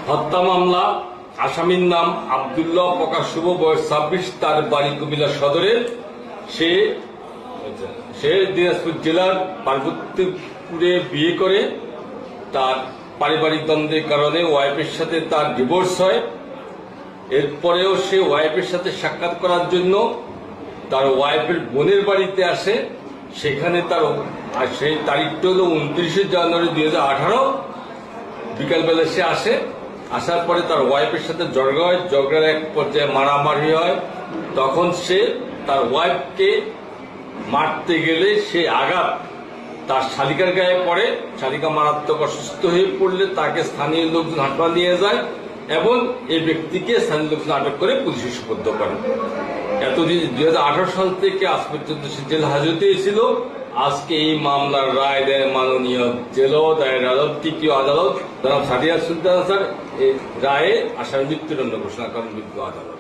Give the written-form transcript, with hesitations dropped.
হত্যা মামলা, আসামির নাম আব্দুল্লাহ প্রকাশ শুভ, বয়স 26, তার বাড়ি কুমিল্লা সদরে। সে দিনাজপুর জেলার পার্বতীপুরে বিয়ে করে। তার পারিবারিক দ্বন্দ্বের কারণে ওয়াইফের সাথে তার ডিভোর্স হয়। এরপরেও সে ওয়াইফের সাথে সাক্ষাৎ করার জন্য তার ওয়াইফের বোনের বাড়িতে আসে। সেখানে সেই তারিখটা হল 29 জানুয়ারি 2018। বিকালবেলা সে আসে। আসার পরে তার ওয়াইফের সাথে ঝগড়া হয়। ঝগড়ার এক পর্যায়ে মারামারি হয়। তখন সে তার ওয়াইফকে মারতে গেলে সে আঘাত তার শালিকার গায়ে পড়ে। শালিকা মারাত্মক অসুস্থ হয়ে পড়লে তাকে স্থানীয় লোকজন হাসপাতালে নিয়ে যায় এবং এই ব্যক্তিকে স্থানীয় লোকজন আটক করে পুলিশে সুপর্দ করে। এতদিন 2018 সাল থেকে আজ পর্যন্ত সে জেল হাজতেই ছিল। আজকে এই মামলার রায় দেয় মাননীয় জেল দায়ের আদালত, তৃতীয় আদালত জনাব সাদিয়া সুলতানা স্যার। এই রায়ে আসামি মৃত্যুদণ্ড ঘোষণা করেন বিজ্ঞ আদালত।